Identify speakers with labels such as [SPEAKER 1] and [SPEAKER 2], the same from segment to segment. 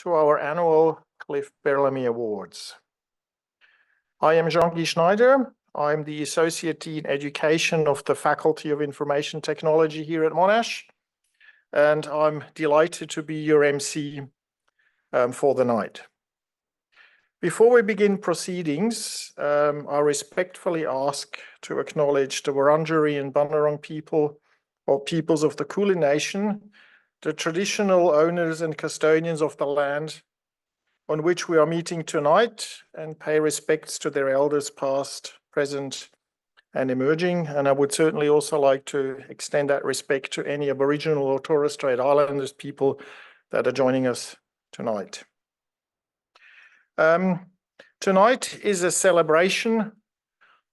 [SPEAKER 1] to our annual Cliff Bellamy Awards. I am Jean-Guy Schneider. I'm the Associate Dean Education of the Faculty of Information Technology here at Monash, and I'm delighted to be your MC for the night. Before we begin proceedings, I respectfully ask to acknowledge the Wurundjeri and Bunurong people, or peoples of the Kulin Nation, the traditional owners and custodians of the land on which we are meeting tonight, and pay respects to their elders past, present, and emerging. And I would certainly also like to extend that respect to any Aboriginal or Torres Strait Islanders people that are joining us tonight. Tonight is a celebration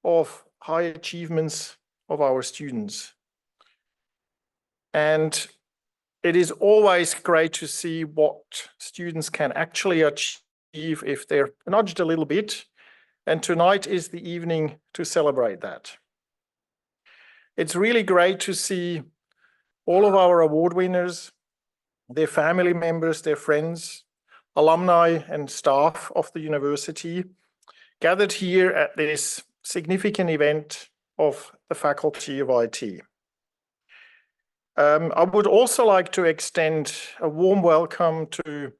[SPEAKER 1] of high achievements of our students. And it is always great to see what students can actually achieve if they're nudged a little bit. And tonight is the evening to celebrate that. It's really great to see all of our award winners, their family members, their friends, alumni and staff of the university gathered here at this significant event of the Faculty of IT. I would also like to extend a warm welcome to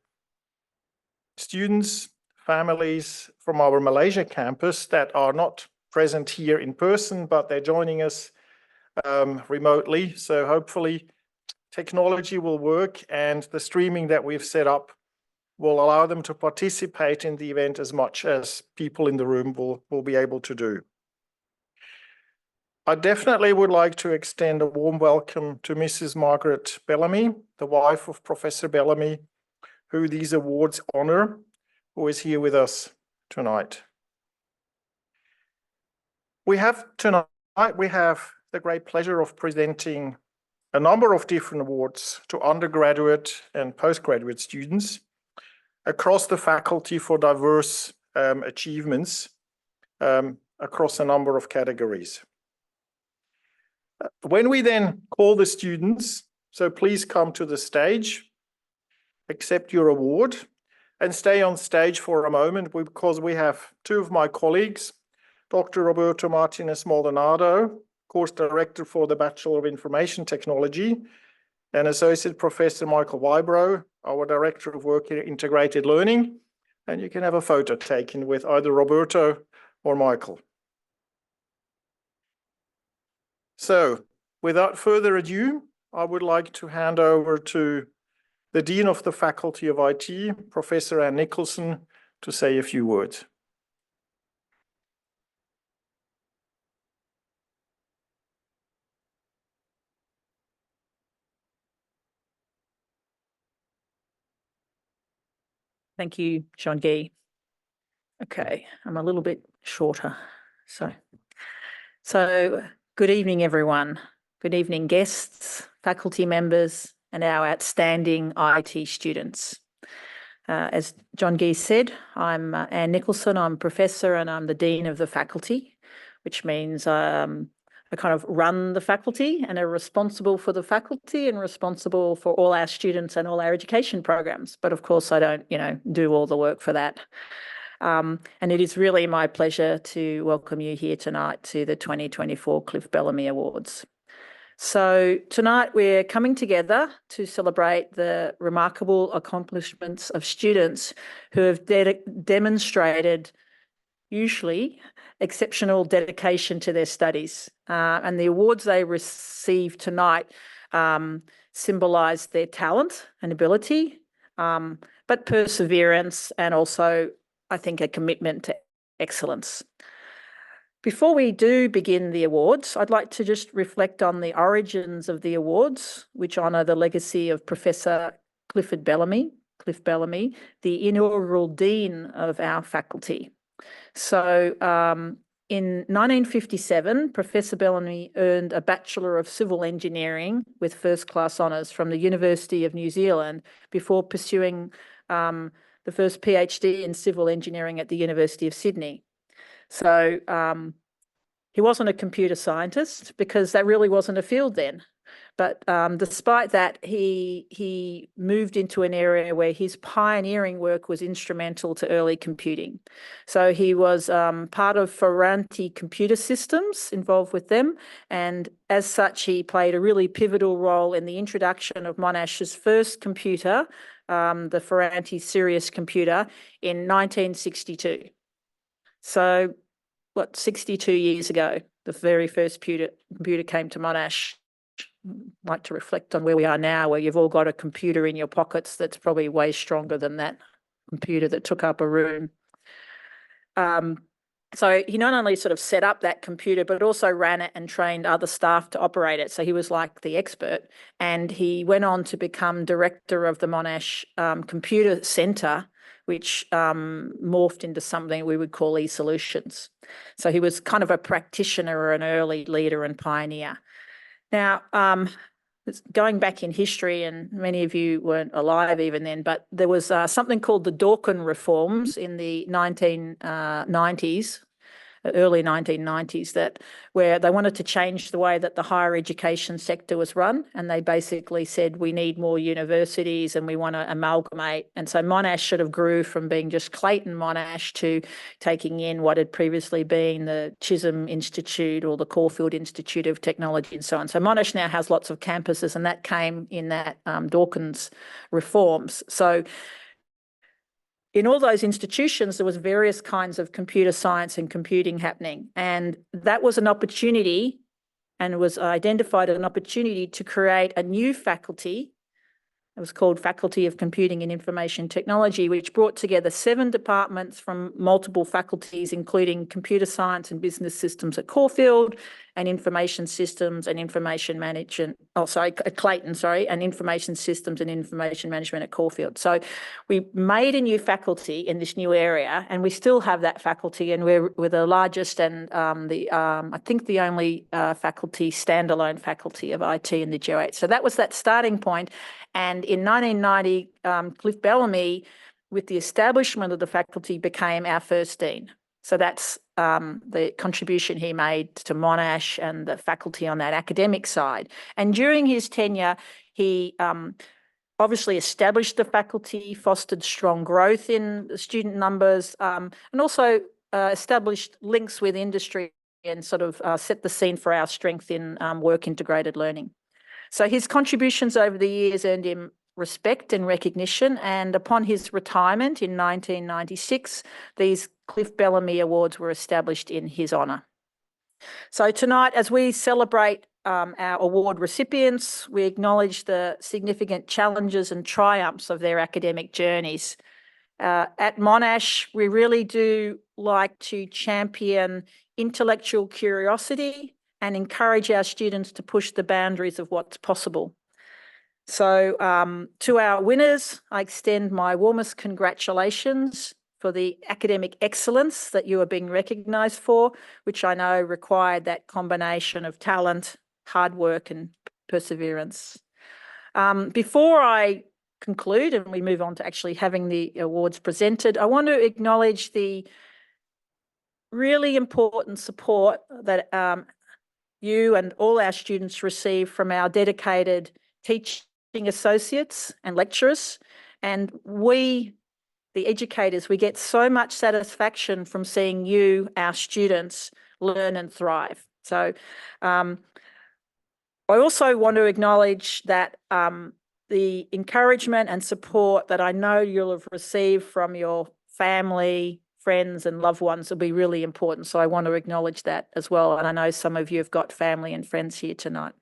[SPEAKER 1] students, families from our Malaysia campus that are not present here in person, but they're joining us remotely. So hopefully technology will work and the streaming that we've set up will allow them to participate in the event as much as people in the room will be able to do. I definitely would like to extend a warm welcome to Mrs. Margaret Bellamy, the wife of Professor Bellamy, who these awards honor, who is here with us tonight. Tonight we have the great pleasure of presenting a number of different awards to undergraduate and postgraduate students across the faculty for diverse achievements across a number of categories. When we then call the students, so please come to the stage, accept your award, and stay on stage for a moment because we have two of my colleagues, Dr. Roberto Martinez Maldonado, Course Director for the Bachelor of Information Technology, and Associate Professor Michael Wybrow, our Director of Work in Integrated Learning, and you can have a photo taken with either Roberto or Michael. So, without further ado, I would like to hand over to the Dean of the Faculty of IT, Professor Anne Nicholson, to say a few words.
[SPEAKER 2] Thank you, Jean-Guy. Okay, I'm a little bit shorter. So good evening, everyone. Good evening, guests, faculty members, and our outstanding IT students. As Jean-Guy said, I'm Anne Nicholson. I'm a professor and I'm the Dean of the faculty, which means I kind of run the faculty and are responsible for the faculty and responsible for all our students and all our education programs. But of course, I don't, do all the work for that. And it is really my pleasure to welcome you here tonight to the 2024 Cliff Bellamy Awards. So tonight we're coming together to celebrate the remarkable accomplishments of students who have demonstrated usually exceptional dedication to their studies. And the awards they receive tonight symbolise their talent and ability, but perseverance and also, I think, a commitment to excellence. Before we do begin the awards, I'd like to just reflect on the origins of the awards, which honour the legacy of Professor Cliff Bellamy, the inaugural Dean of our faculty. So in 1957, Professor Bellamy earned a Bachelor of Civil Engineering with first-class honours from the University of New Zealand before pursuing the first PhD in Civil Engineering at the University of Sydney. So he wasn't a computer scientist because that really wasn't a field then. But despite that, he moved into an area where his pioneering work was instrumental to early computing. So he was part of Ferranti Computer Systems, involved with them, and as such, he played a really pivotal role in the introduction of Monash's first computer, the Ferranti Sirius computer, in 1962. So, 62 years ago, the very first computer came to Monash. Like to reflect on where we are now, where you've all got a computer in your pockets that's probably way stronger than that computer that took up a room. So he not only sort of set up that computer, but also ran it and trained other staff to operate it. So he was like the expert, and he went on to become director of the Monash Computer Centre, which morphed into something we would call eSolutions. So he was kind of a practitioner or an early leader and pioneer. Now, going back in history, and many of you weren't alive even then, but there was something called the Dawkins reforms in the 1990s, early 1990s, where they wanted to change the way that the higher education sector was run, and they basically said we need more universities and we want to amalgamate. And so Monash sort of grew from being just Clayton Monash to taking in what had previously been the Chisholm Institute or the Caulfield Institute of Technology and so on. So Monash now has lots of campuses, and that came in that Dawkins reforms. So in all those institutions, there was various kinds of computer science and computing happening. And that was an opportunity, and it was identified an opportunity to create a new faculty. It was called Faculty of Computing and Information Technology, which brought together 7 departments from multiple faculties, including computer science and business systems at Caulfield, and information systems and information management, at Clayton, and information systems and information management at Caulfield. So we made a new faculty in this new area, and we still have that faculty, and we're the largest and I think the only faculty, standalone faculty of IT in the G8. So that was that starting point. And in 1990, Cliff Bellamy, with the establishment of the faculty, became our first dean. So that's the contribution he made to Monash and the faculty on that academic side. And during his tenure, he obviously established the faculty, fostered strong growth in the student numbers, and also established links with industry and sort of set the scene for our strength in work-integrated learning. So his contributions over the years earned him respect and recognition, and upon his retirement in 1996, these Cliff Bellamy Awards were established in his honour. So tonight, as we celebrate our award recipients, we acknowledge the significant challenges and triumphs of their academic journeys. At Monash, we really do like to champion intellectual curiosity and encourage our students to push the boundaries of what's possible. So to our winners, I extend my warmest congratulations for the academic excellence that you are being recognised for, which I know required that combination of talent, hard work and perseverance. Before I conclude and we move on to actually having the awards presented, I want to acknowledge the really important support that you and all our students receive from our dedicated teaching associates and lecturers. And we, the educators, we get so much satisfaction from seeing you, our students, learn and thrive. So I also want to acknowledge that the encouragement and support that I know you'll have received from your family, friends and loved ones will be really important. So I want to acknowledge that as well. And I know some of you have got family and friends here tonight.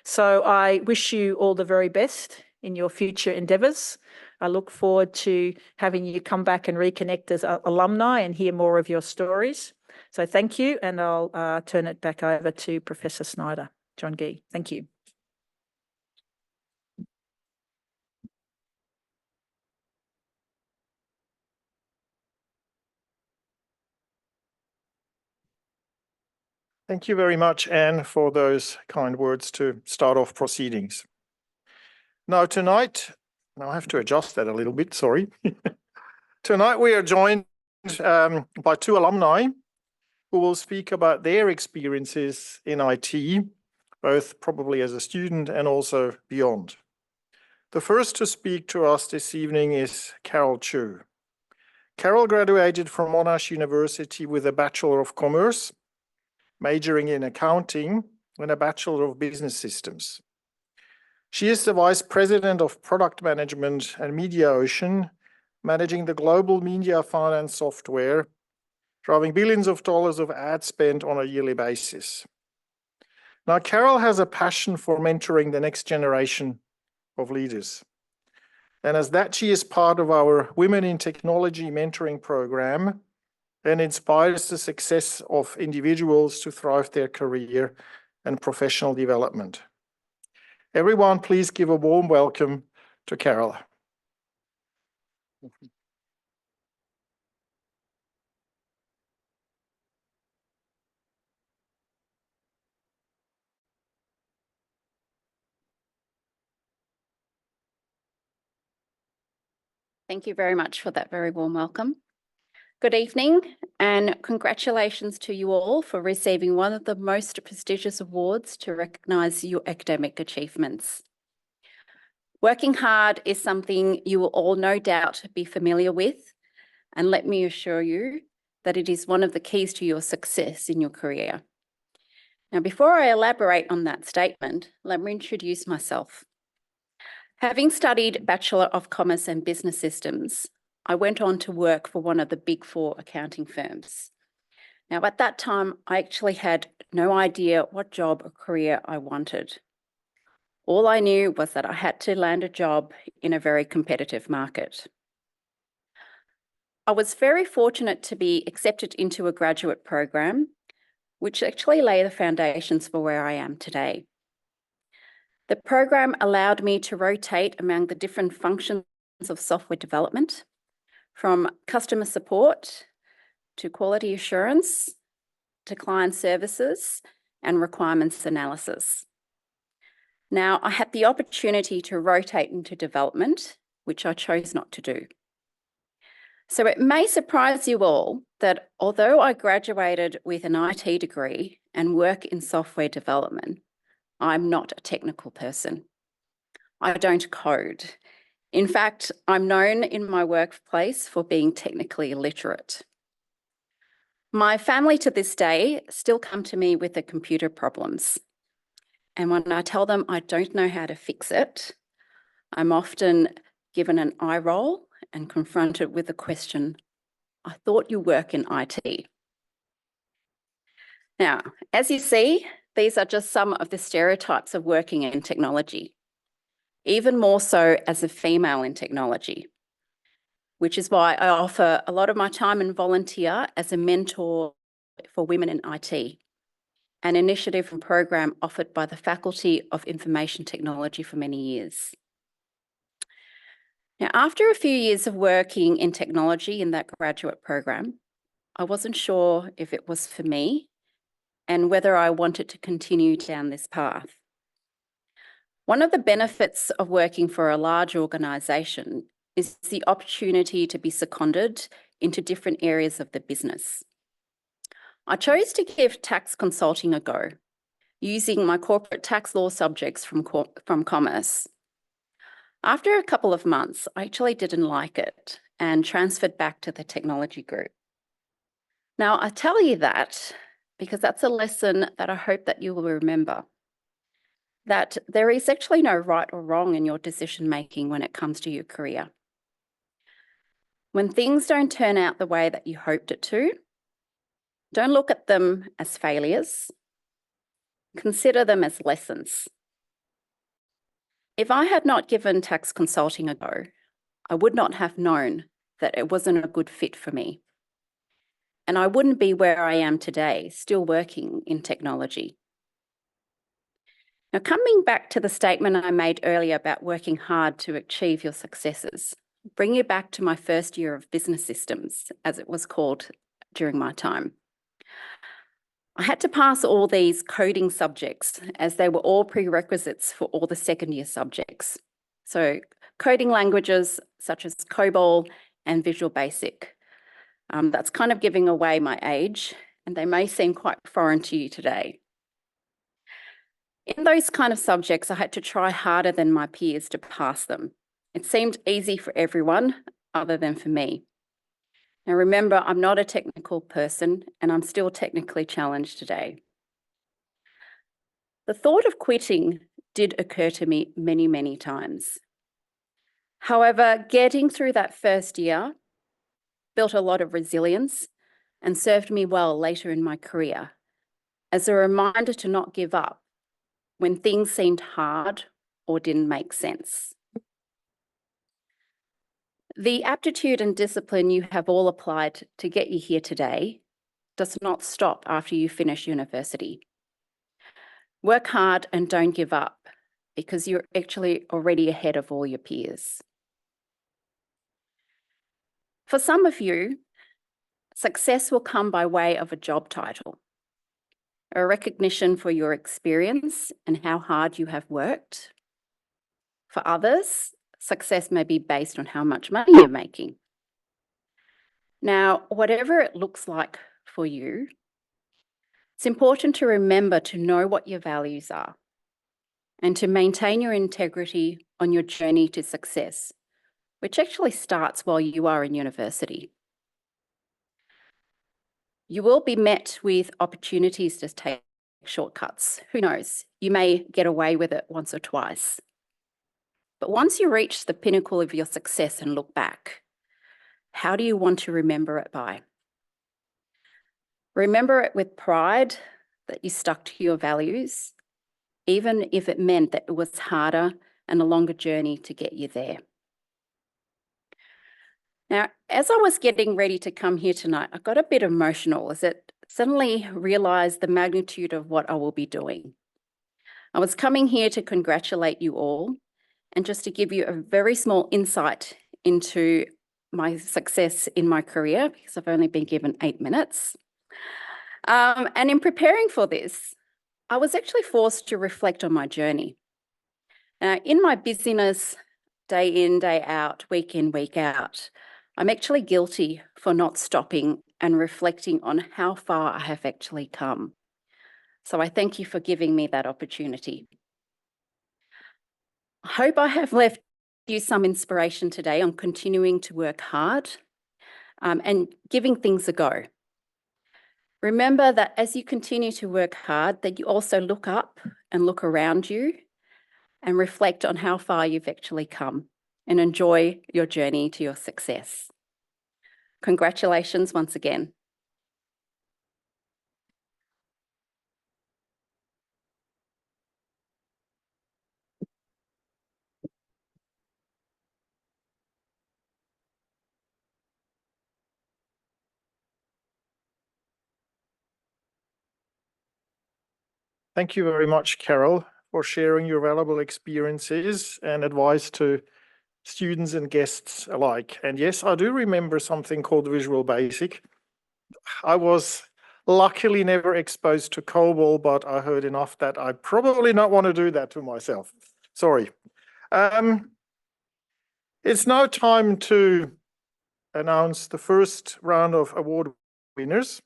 [SPEAKER 2] So I wish you all the very best in your future endeavours. I look forward to having you come back and reconnect as alumni and hear more of your stories. So thank you, and I'll turn it back over to Professor Snyder. John Gee, thank you.
[SPEAKER 1] Thank you very much, Anne, for those kind words to start off proceedings. Now tonight, I have to adjust that a little bit, sorry. Tonight we are joined by 2 alumni who will speak about their experiences in IT both probably as a student and also beyond. The first to speak to us this evening is Carol Chu. Carol graduated from Monash University with a Bachelor of Commerce, majoring in accounting, and a Bachelor of Business Systems. She is the Vice President of Product Management and MediaOcean, managing the global media finance software, driving billions of dollars of ad spend on a yearly basis. Now, Carol has a passion for mentoring the next generation of leaders. And as that, she is part of our Women in Technology mentoring program and inspires the success of individuals to thrive their career and professional development. Everyone, please give a warm welcome to Carol.
[SPEAKER 3] Thank you very much for that very warm welcome. Good evening, and congratulations to you all for receiving one of the most prestigious awards to recognise your academic achievements. Working hard is something you will all no doubt be familiar with, and let me assure you that it is one of the keys to your success in your career. Now, before I elaborate on that statement, let me introduce myself. Having studied Bachelor of Commerce and Business Systems, I went on to work for one of the Big Four accounting firms. Now, at that time, I actually had no idea what job or career I wanted. All I knew was that I had to land a job in a very competitive market. I was very fortunate to be accepted into a graduate program, which actually lay the foundations for where I am today. The program allowed me to rotate among the different functions of software development, from customer support to quality assurance to client services and requirements analysis. Now, I had the opportunity to rotate into development, which I chose not to do. So it may surprise you all that although I graduated with an IT degree and work in software development, I'm not a technical person. I don't code. In fact, I'm known in my workplace for being technically illiterate. My family to this day still come to me with their computer problems. And when I tell them I don't know how to fix it, I'm often given an eye roll and confronted with the question, I thought you work in IT. Now, as you see, these are just some of the stereotypes of working in technology, even more so as a female in technology, which is why I offer a lot of my time and volunteer as a mentor for women in IT, an initiative and program offered by the Faculty of Information Technology for many years. Now, after a few years of working in technology in that graduate program, I wasn't sure if it was for me and whether I wanted to continue down this path. One of the benefits of working for a large organisation is the opportunity to be seconded into different areas of the business. I chose to give tax consulting a go, using my corporate tax law subjects from commerce. After a couple of months, I actually didn't like it and transferred back to the technology group. Now, I tell you that because that's a lesson that I hope that you will remember, that there is actually no right or wrong in your decision-making when it comes to your career. When things don't turn out the way that you hoped it to, don't look at them as failures. Consider them as lessons. If I had not given tax consulting a go, I would not have known that it wasn't a good fit for me. And I wouldn't be where I am today, still working in technology. Now, coming back to the statement I made earlier about working hard to achieve your successes, bring you back to my first year of business systems, as it was called during my time. I had to pass all these coding subjects as they were all prerequisites for all the second year subjects. So coding languages such as COBOL and Visual Basic. That's kind of giving away my age, and they may seem quite foreign to you today. In those kind of subjects, I had to try harder than my peers to pass them. It seemed easy for everyone other than for me. Now remember, I'm not a technical person and I'm still technically challenged today. The thought of quitting did occur to me many, many times. However, getting through that first year built a lot of resilience and served me well later in my career as a reminder to not give up when things seemed hard or didn't make sense. The aptitude and discipline you have all applied to get you here today does not stop after you finish university. Work hard and don't give up because you're actually already ahead of all your peers. For some of you, success will come by way of a job title, a recognition for your experience and how hard you have worked. For others, success may be based on how much money you're making. Now, whatever it looks like for you, it's important to remember to know what your values are and to maintain your integrity on your journey to success, which actually starts while you are in university. You will be met with opportunities to take shortcuts. Who knows? You may get away with it once or twice. But once you reach the pinnacle of your success and look back, how do you want to remember it by? Remember it with pride that you stuck to your values, even if it meant that it was harder and a longer journey to get you there. Now, as I was getting ready to come here tonight, I got a bit emotional as it suddenly realized the magnitude of what I will be doing. I was coming here to congratulate you all and just to give you a very small insight into my success in my career, because I've only been given 8 minutes. And in preparing for this, I was actually forced to reflect on my journey. In my busyness, day in, day out, week in, week out, I'm actually guilty for not stopping and reflecting on how far I have actually come. So I thank you for giving me that opportunity. I hope I have left you some inspiration today on continuing to work hard and giving things a go. Remember that as you continue to work hard, that you also look up and look around you and reflect on how far you've actually come and enjoy your journey to your success. Congratulations once again.
[SPEAKER 1] Thank you very much, Carol, for sharing your valuable experiences and advice to students and guests alike. And yes, I do remember something called Visual Basic. I was luckily never exposed to COBOL, but I heard enough that I probably not want to do that to myself. Sorry. It's now time to announce the first round of award winners,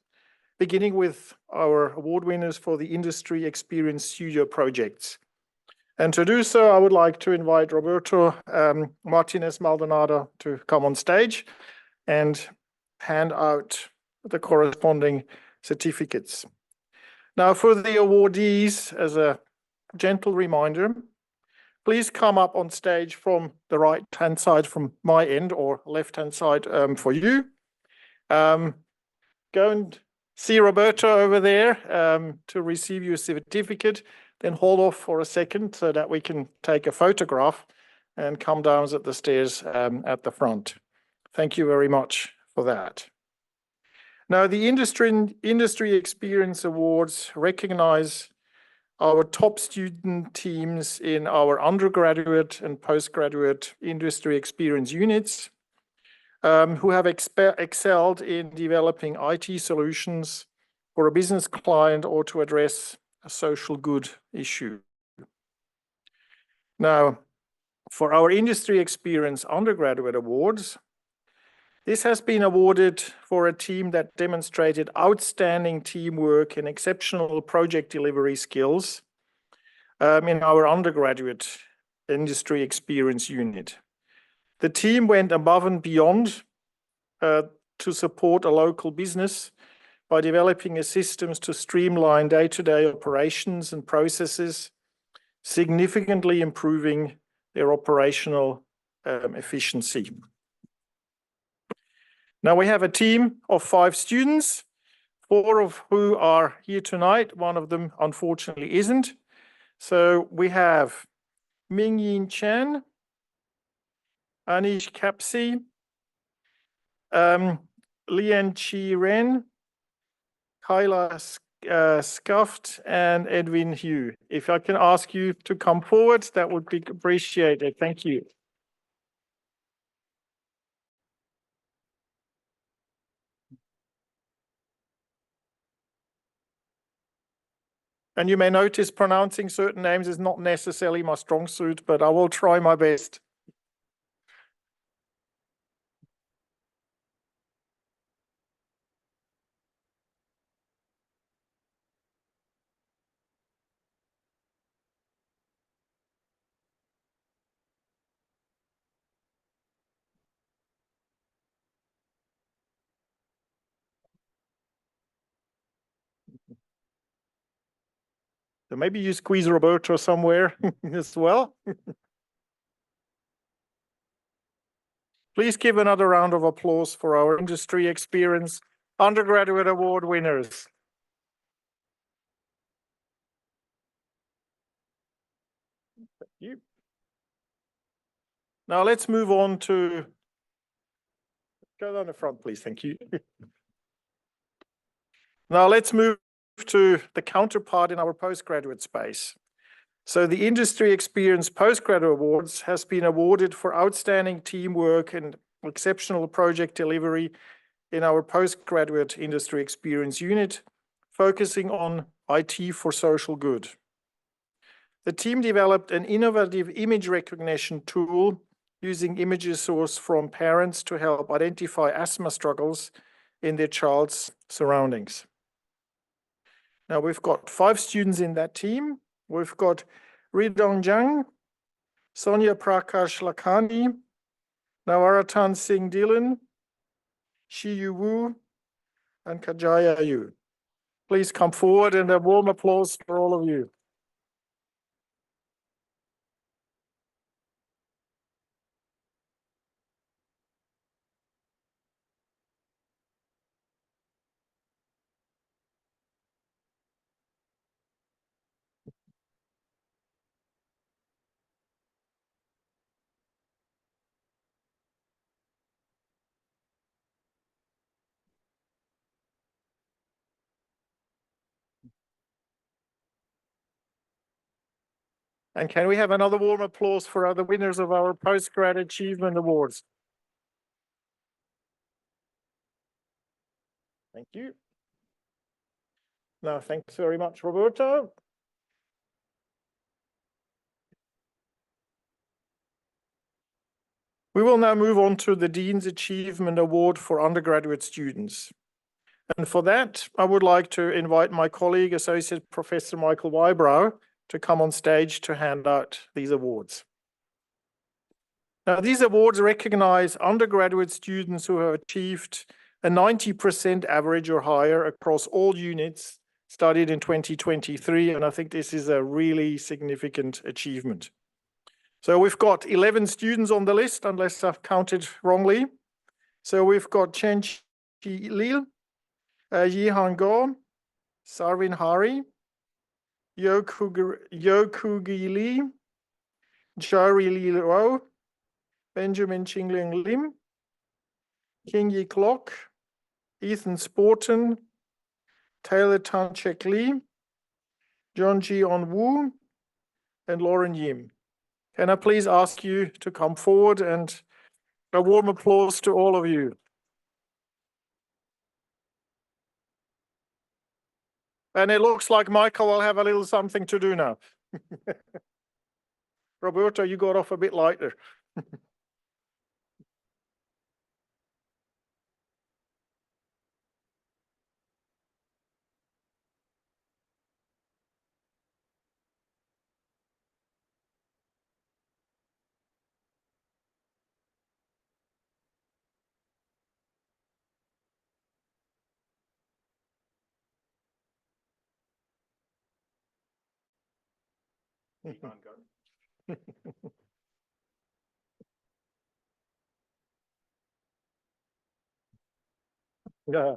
[SPEAKER 1] beginning with our award winners for the Industry Experience Studio projects. And to do so, I would like to invite Roberto Martinez Maldonado to come on stage and hand out the corresponding certificates. Now, for the awardees, as a gentle reminder, please come up on stage from the right-hand side from my end or left-hand side for you. Go and see Roberto over there to receive your certificate, then hold off for a second so that we can take a photograph and come down at the stairs at the front. Thank you very much for that. Now, the Industry Experience Awards recognize our top student teams in our undergraduate and postgraduate industry experience units who have excelled in developing IT solutions for a business client or to address a social good issue. Now, for our Industry Experience Undergraduate Awards, this has been awarded for a team that demonstrated outstanding teamwork and exceptional project delivery skills in our undergraduate industry experience unit. The team went above and beyond to support a local business by developing systems to streamline day-to-day operations and processes, significantly improving their operational efficiency. Now we have a team of 5 students, 4 of who are here tonight. One of them, unfortunately, isn't. So we have Mingyin Chen, Anish Kapsi, Lian Chi Ren, Kyla Scuffed, and Edwin Hugh. If I can ask you to come forward, that would be appreciated. Thank you. And you may notice pronouncing certain names is not necessarily my strong suit, but I will try my best. So maybe you squeeze Roberto somewhere as well. Please give another round of applause for our industry experience undergraduate award winners. Thank you. Now let's move on to, go down the front, please. Thank you. Now let's move to the counterpart in our postgraduate space. So the Industry Experience Postgraduate Awards has been awarded for outstanding teamwork and exceptional project delivery in our postgraduate industry experience unit, focusing on IT for social good. The team developed an innovative image recognition tool using images sourced from parents to help identify asthma struggles in their child's surroundings. Now we've got 5 students in that team. We've got Ridong Jang, Sonia Prakash Lakhani, Navaratan Singh Dhillon, Shiyu Wu, and Kajaya Yu. Please come forward and a warm applause for all of you. And can we have another warm applause for other winners of our Postgrad Achievement Awards? Thank you. Now, thanks very much, Roberto. We will now move on to the Dean's Achievement Award for undergraduate students. And for that, I would like to invite my colleague, Associate Professor Michael Wybrow, to come on stage to hand out these awards. Now, these awards recognize undergraduate students who have achieved a 90% average or higher across all units studied in 2023, and I think this is a really significant achievement. So we've got 11 students on the list, unless I've counted wrongly. So we've got Chen Chi Lil, Yihan Go, Sarvin Hari, Yokugi Li, Jari Li Ro, Benjamin Qingling Lim, King Yi Klok, Ethan Sporton, Taylor Tanchek Lee, John Ji On Wu, and Lauren Yim. Can I please ask you to come forward, and a warm applause to all of you. And it looks like Michael will have a little something to do now. Roberto, you got off a bit lighter. Yeah.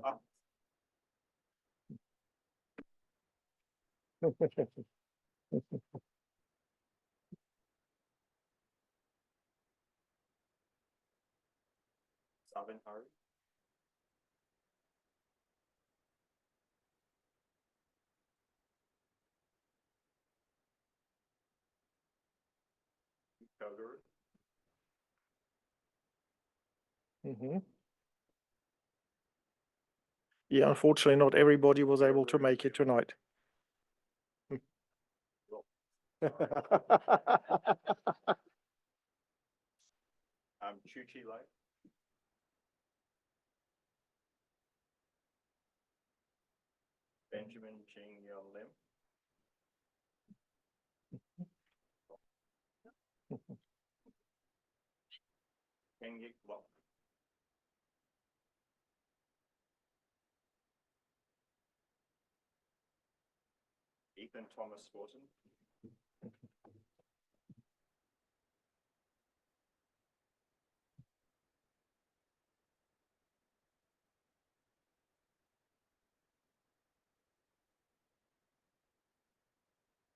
[SPEAKER 1] Yeah, unfortunately, not everybody was able to make it tonight.
[SPEAKER 4] Chuchi Light. Benjamin Ching Yon Lim. Kengik Lok. Ethan Thomas Swarton.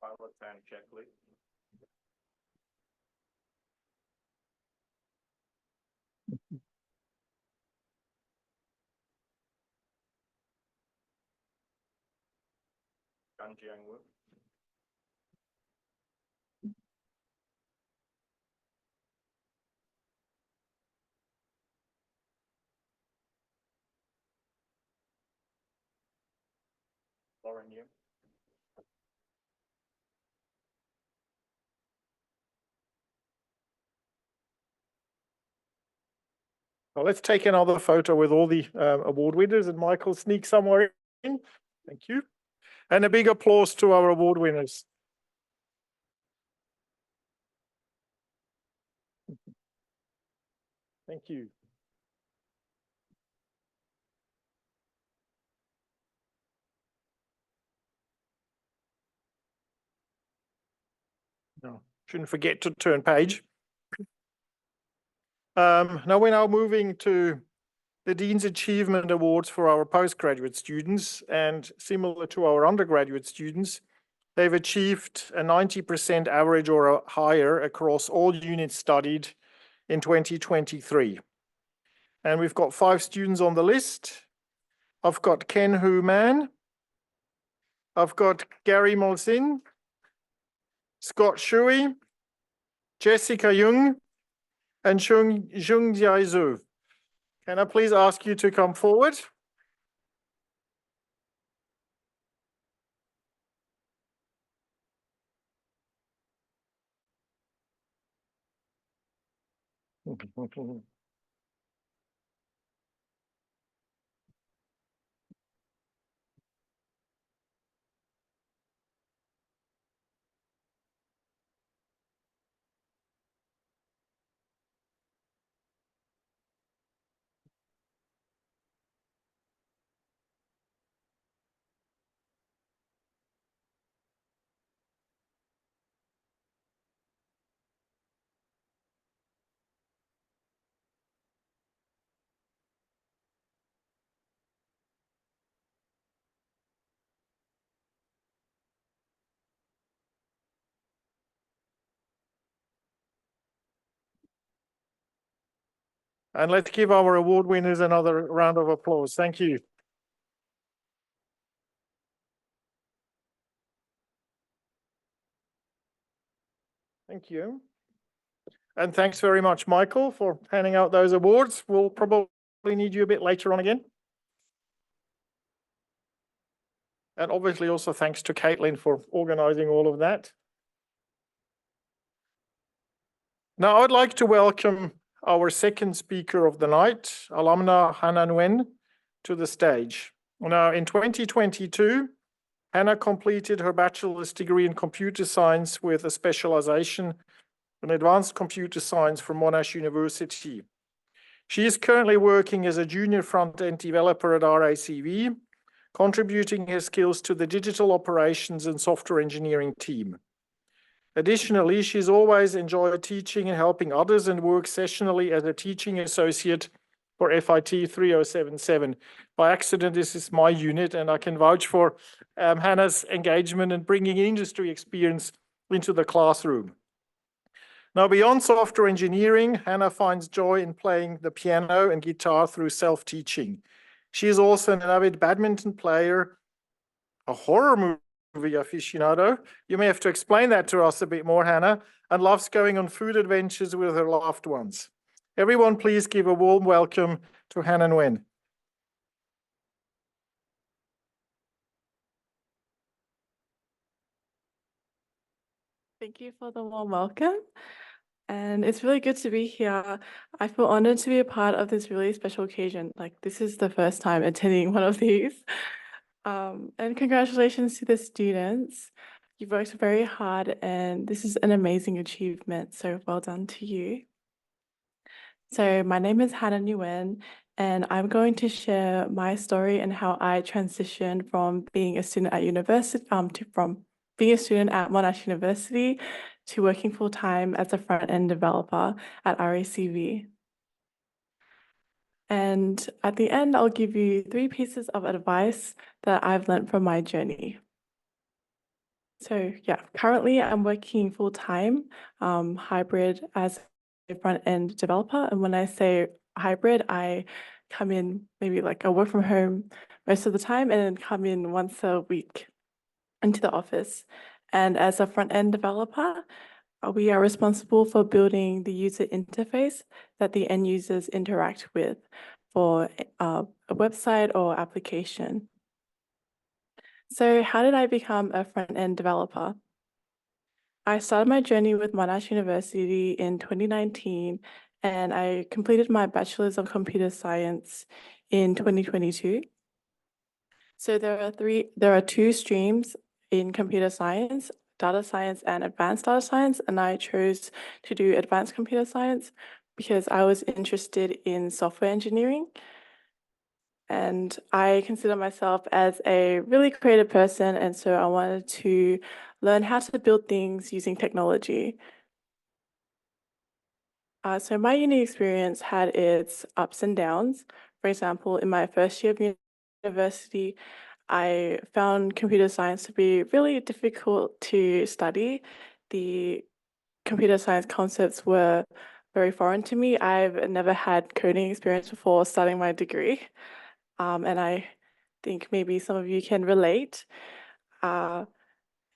[SPEAKER 4] Violet Tan Checkley. Gan Jiang Wu. Lauren Yu.
[SPEAKER 1] Well, let's take another photo with all the award winners, and Michael sneak somewhere in. Thank you. And a big applause to our award winners. Thank you. No, shouldn't forget to turn page. Now we're now moving to the Dean's Achievement Awards for our postgraduate students, and similar to our undergraduate students, they've achieved a 90% average or higher across all units studied in 2023. And we've got 5 students on the list. I've got Ken Hu Man, I've got Gary Molsin, Scott Shui, Jessica Jung, and Jung Jiai Zhu. Can I please ask you to come forward? And let's give our award winners another round of applause. Thank you. Thank you. And thanks very much, Michael, for handing out those awards. We'll probably need you a bit later on again. And obviously also thanks to Caitlin for organizing all of that. Now I'd like to welcome our second speaker of the night, alumna Hannah Nguyen, to the stage. Now in 2022, Hannah completed her bachelor's degree in computer science with a specialization in advanced computer science from Monash University. She is currently working as a junior front-end developer at RACV, contributing her skills to the digital operations and software engineering team. Additionally, she's always enjoyed teaching and helping others and works sessionally as a teaching associate for FIT 3077. By accident, this is my unit, and I can vouch for Hannah's engagement and bringing industry experience into the classroom. Now, beyond software engineering, Hannah finds joy in playing the piano and guitar through self-teaching. She is also an avid badminton player, a horror movie aficionado. You may have to explain that to us a bit more, Hannah, and loves going on food adventures with her loved ones. Everyone, please give a warm welcome to Hannah Nguyen.
[SPEAKER 5] Thank you for the warm welcome. And it's really good to be here. I feel honored to be a part of this really special occasion. Like, this is the first time attending one of these. And congratulations to the students. You've worked very hard and this is an amazing achievement. So well done to you. So my name is Hannah Nguyen, and I'm going to share my story and how I transitioned from being a student at university, from being a student at Monash University to working full-time as a front-end developer at RACV. And at the end, I'll give you 3 pieces of advice that I've learned from my journey. So yeah, currently I'm working full-time, hybrid as a front-end developer. And when I say hybrid, I come in maybe like I work from home most of the time and then come in once a week into the office. And as a front-end developer, we are responsible for building the user interface that the end users interact with for a website or application. So how did I become a front-end developer? I started my journey with Monash University in 2019, and I completed my Bachelor's of Computer Science in 2022. So there are 2 streams in computer science, data science and advanced data science, and I chose to do advanced computer science because I was interested in software engineering. And I consider myself as a really creative person, and so I wanted to learn how to build things using technology. So my uni experience had its ups and downs. For example, in my first year of university, I found computer science to be really difficult to study. The computer science concepts were very foreign to me. I've never had coding experience before starting my degree. And I think maybe some of you can relate.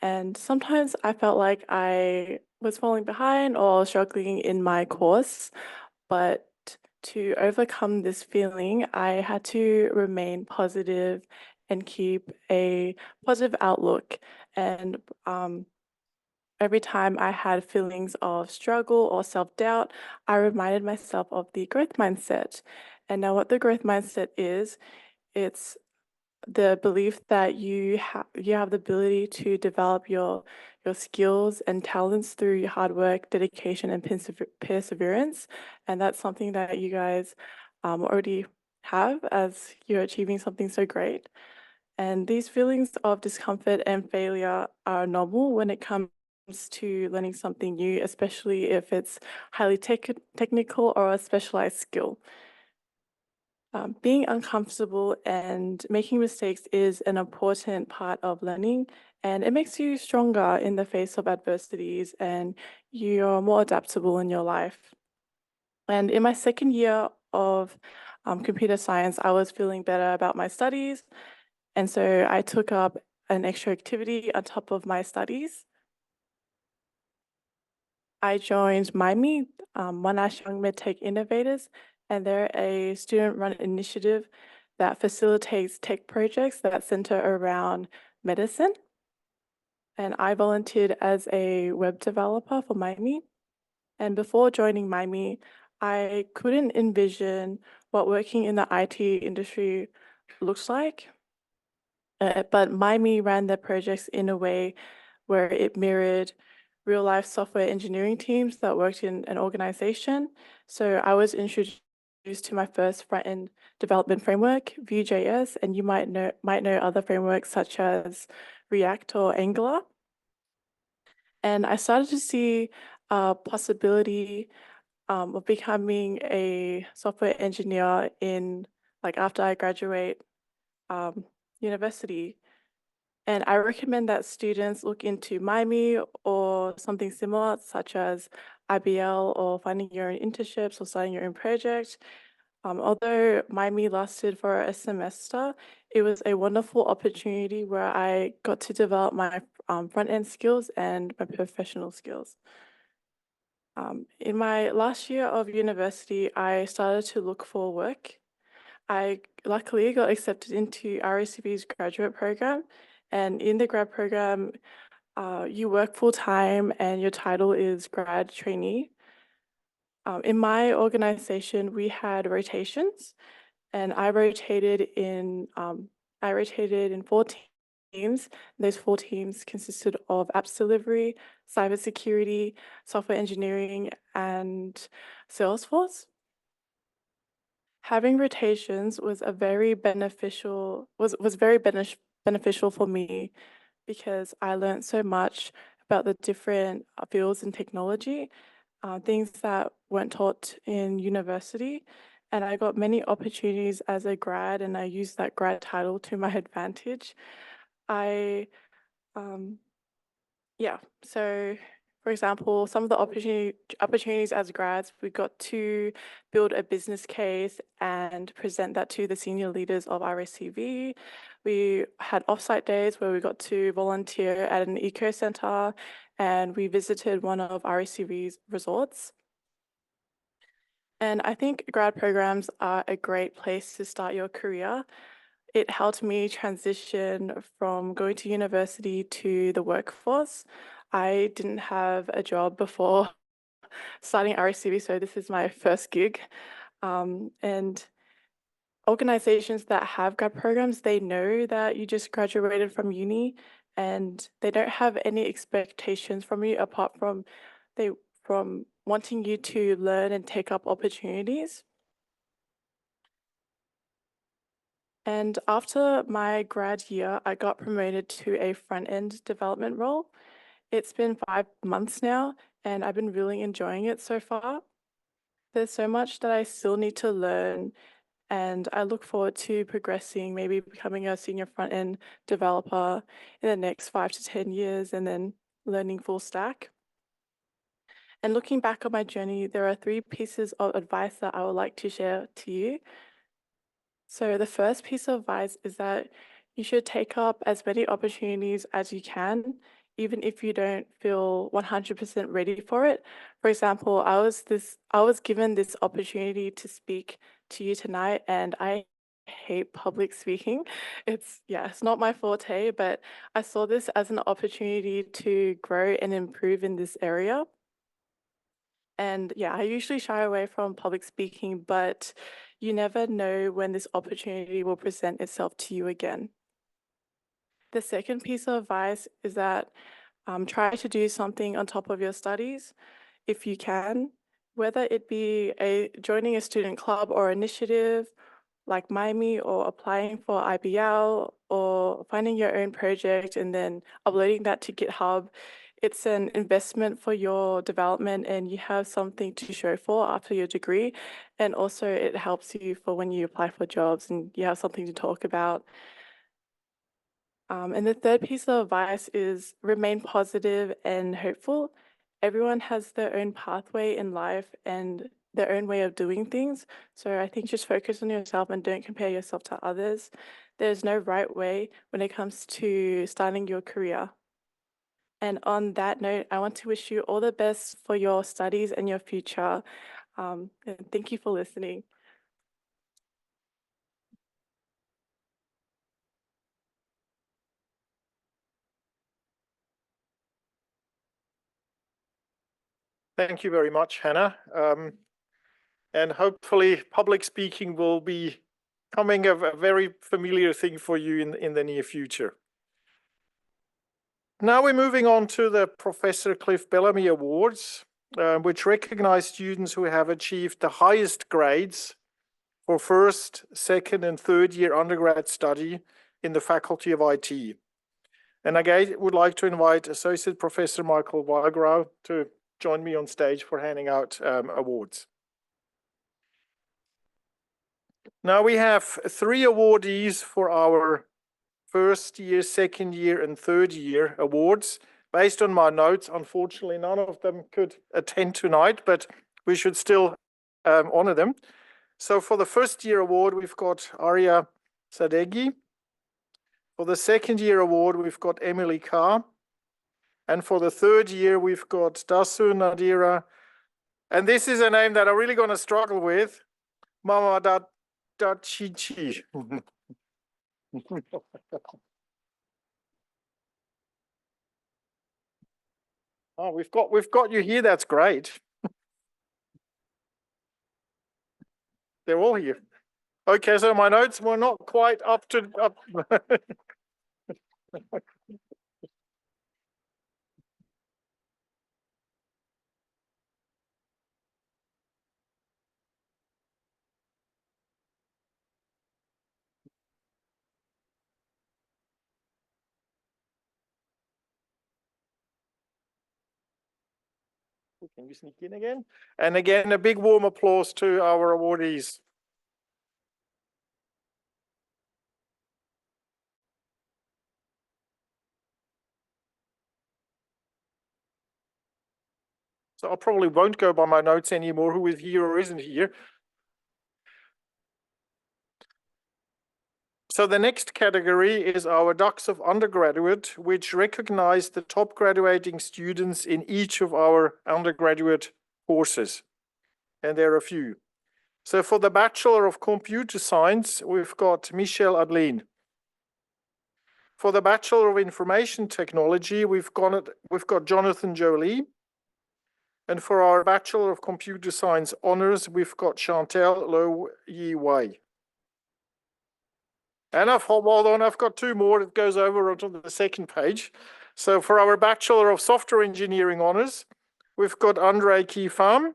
[SPEAKER 5] And sometimes I felt like I was falling behind or struggling in my course, but to overcome this feeling, I had to remain positive and keep a positive outlook. And every time I had feelings of struggle or self-doubt, I reminded myself of the growth mindset. And now what the growth mindset is, it's the belief that you have the ability to develop your skills and talents through your hard work, dedication, and perseverance. And that's something that you guys already have as you're achieving something so great. And these feelings of discomfort and failure are normal when it comes to learning something new, especially if it's highly technical or a specialized skill. Being uncomfortable and making mistakes is an important part of learning, and it makes you stronger in the face of adversities, and you're more adaptable in your life. And in my second year of computer science, I was feeling better about my studies, and so I took up an extra activity on top of my studies. I joined MIME, Monash Young MedTech Innovators, and they're a student-run initiative that facilitates tech projects that center around medicine. And I volunteered as a web developer for MIME. And before joining MIME, I couldn't envision what working in the IT industry looks like. But MIME ran their projects in a way where it mirrored real-life software engineering teams that worked in an organization. So I was introduced to my first front-end development framework, Vue.js, and you might know other frameworks such as React or Angular. And I started to see a possibility of becoming a software engineer after I graduate university. And I recommend that students look into MyMe or something similar, such as IBL or finding your own internships or starting your own project. Although MyMe lasted for a semester, it was a wonderful opportunity where I got to develop my front-end skills and my professional skills. In my last year of university, I started to look for work. I luckily got accepted into RACV's graduate program, and in the grad program, you work full-time and your title is grad trainee. In my organization, we had rotations, and I rotated in 4 teams. Those 4 teams consisted of apps delivery, cybersecurity, software engineering, and Salesforce. Having rotations was very beneficial for me because I learned so much about the different fields in technology, things that weren't taught in university. And I got many opportunities as a grad, and I used that grad title to my advantage. So for example, some of the opportunities as grads, we got to build a business case and present that to the senior leaders of RACV. We had offsite days where we got to volunteer at an eco center, and we visited one of RACV's resorts. And I think grad programs are a great place to start your career. It helped me transition from going to university to the workforce. I didn't have a job before starting RACV, so this is my first gig. And organizations that have grad programs, they know that you just graduated from uni, and they don't have any expectations from you apart from wanting you to learn and take up opportunities. And after my grad year, I got promoted to a front-end development role. It's been 5 months now, and I've been really enjoying it so far. There's so much that I still need to learn, and I look forward to progressing, maybe becoming a senior front-end developer in the next 5 to 10 years, and then learning full stack. And looking back on my journey, there are 3 pieces of advice that I would like to share to you. So the first piece of advice is that you should take up as many opportunities as you can, even if you don't feel 100% ready for it. For example, I was given this opportunity to speak to you tonight, and I hate public speaking. It's not my forte, but I saw this as an opportunity to grow and improve in this area. And I usually shy away from public speaking, but you never know when this opportunity will present itself to you again. The second piece of advice is that try to do something on top of your studies if you can, whether it be joining a student club or initiative like MyMe, or applying for IBL, or finding your own project and then uploading that to GitHub. It's an investment for your development, and you have something to show for after your degree. And also it helps you for when you apply for jobs and you have something to talk about. And the third piece of advice is remain positive and hopeful. Everyone has their own pathway in life and their own way of doing things. So I think just focus on yourself and don't compare yourself to others. There's no right way when it comes to starting your career. And on that note, I want to wish you all the best for your studies and your future. And thank you for listening.
[SPEAKER 1] Thank you very much, Hannah. And hopefully public speaking will be becoming a very familiar thing for you in the near future. Now we're moving on to the Professor Cliff Bellamy Awards, which recognize students who have achieved the highest grades for first, second, and third year undergrad study in the Faculty of IT. And again, I would like to invite Associate Professor Michael Weigrau to join me on stage for handing out awards. Now we have 3 awardees for our first year, second year, and third year awards. Based on my notes, unfortunately, none of them could attend tonight, but we should still honor them. So for the first year award, we've got Arya Sadeghi. For the second year award, we've got Emily Carr. And for the third year, we've got Dasu Nadira. And this is a name that I'm really going to struggle with. Mama Dachichi. Oh, we've got you here. That's great. They're all here. Okay, so my notes were not quite up to up. Can you sneak in again? And again, a big warm applause to our awardees. So I probably won't go by my notes anymore, who is here or isn't here. So the next category is our Ducks of Undergraduate, which recognize the top graduating students in each of our undergraduate courses. And there are a few. So for the Bachelor of Computer Science, we've got Michelle Adlin. For the Bachelor of Information Technology, we've got Jonathan Jolie. And for our Bachelor of Computer Science Honours, we've got Chantel Lo Yi Wei. And I've got 2 more. It goes over onto the second page. So for our Bachelor of Software Engineering Honours, we've got Andre Kifam.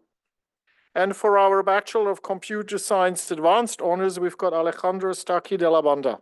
[SPEAKER 1] And for our Bachelor of Computer Science Advanced Honours, we've got Alejandro Stacchi de la Banda.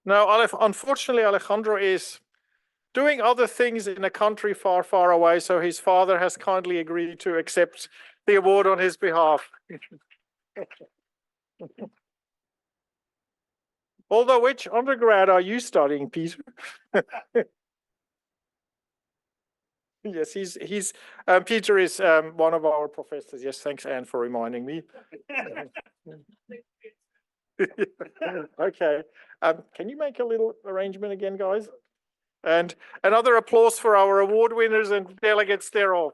[SPEAKER 1] Now, unfortunately, Alejandro is doing other things in a country far, far away, so his father has kindly agreed to accept the award on his behalf. Although, which undergrad are you studying, Peter? Yes, Peter is one of our professors. Yes, thanks, Anne, for reminding me. Okay, can you make a little arrangement again, guys? And another applause for our award winners and delegates thereof.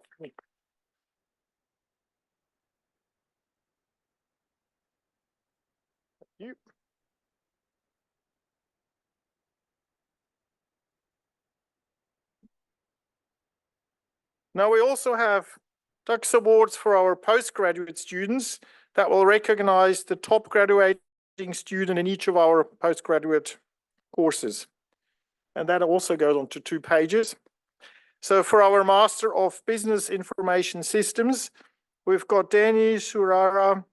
[SPEAKER 1] You. Now we also have Dux Awards for our postgraduate students that will recognize the top graduating student in each of our postgraduate courses. And that also goes on to 2 pages. So for our Master of Business Information Systems, we've got Danny Surara,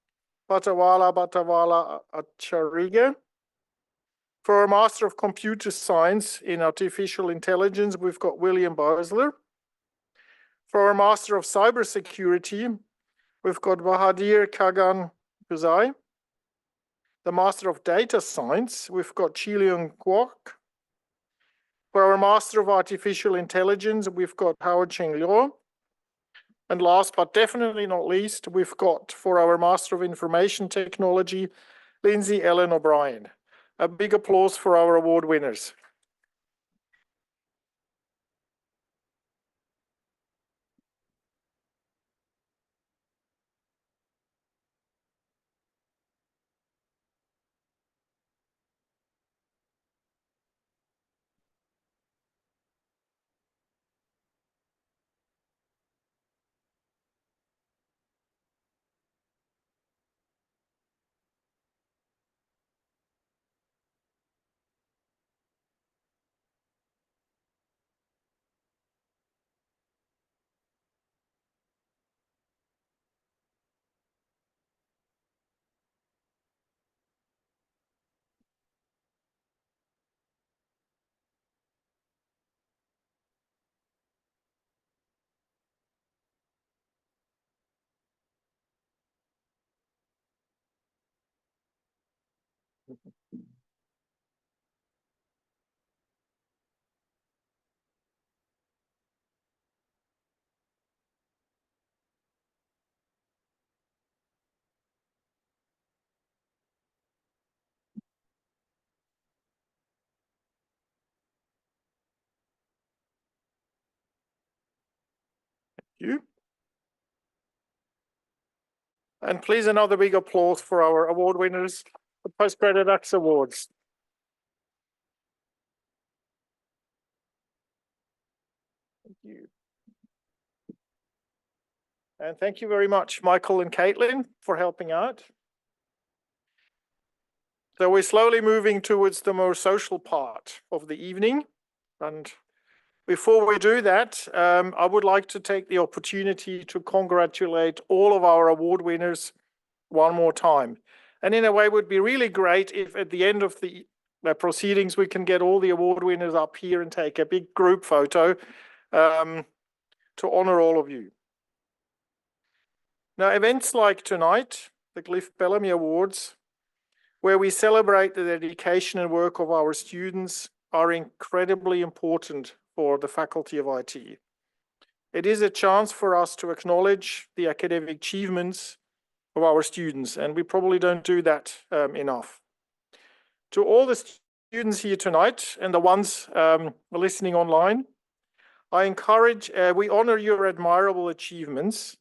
[SPEAKER 1] Batawala Achariga. For our Master of Computer Science in Artificial Intelligence, we've got William Bosler. For our Master of Cybersecurity, we've got Bahadir Kagan Kuzai. The Master of Data Science, we've got Chiliung Kwok. For our Master of Artificial Intelligence, we've got Howard Cheng Liu. And last but definitely not least, we've got for our Master of Information Technology, Lindsay Ellen O'Brien. A big applause for our award winners. You. And please another big applause for our award winners, the Postgraduate Acts Awards. Thank you. And thank you very much, Michael and Caitlin, for helping out. So we're slowly moving towards the more social part of the evening. And before we do that, I would like to take the opportunity to congratulate all of our award winners one more time. And in a way, it would be really great if at the end of the proceedings, we can get all the award winners up here and take a big group photo to honor all of you. Now, events like tonight, the Cliff Bellamy Awards, where we celebrate the dedication and work of our students, are incredibly important for the Faculty of IT. It is a chance for us to acknowledge the academic achievements of our students, and we probably don't do that enough. To all the students here tonight and the ones listening online, I encourage, we honor your admirable achievements,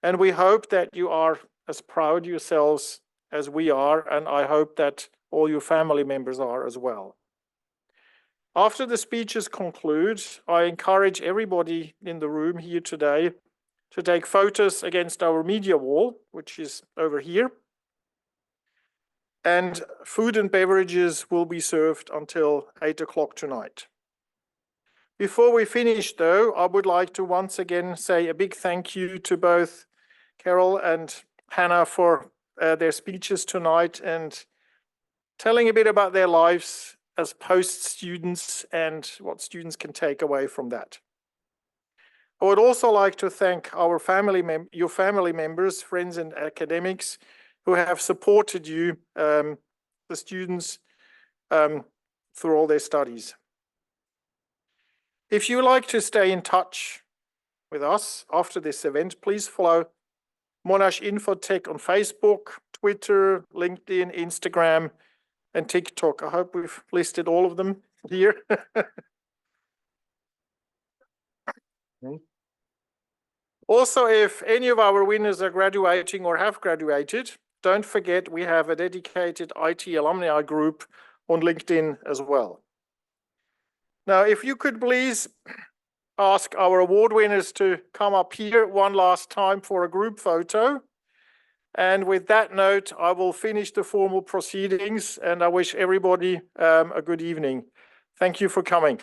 [SPEAKER 1] and we hope that you are as proud yourselves as we are, and I hope that all your family members are as well. After the speeches conclude, I encourage everybody in the room here today to take photos against our media wall, which is over here. And food and beverages will be served until 8 o'clock tonight. Before we finish, though, I would like to once again say a big thank you to both Carol and Hannah for their speeches tonight and telling a bit about their lives as post-students and what students can take away from that. I would also like to thank our your family members, friends and academics who have supported you, the students, through all their studies. If you like to stay in touch with us after this event, please follow Monash Infotech on Facebook, Twitter, LinkedIn, Instagram, and TikTok. I hope we've listed all of them here. Also, if any of our winners are graduating or have graduated, don't forget we have a dedicated IT alumni group on LinkedIn as well. Now, if you could please ask our award winners to come up here one last time for a group photo. And with that note, I will finish the formal proceedings and I wish everybody a good evening. Thank you for coming.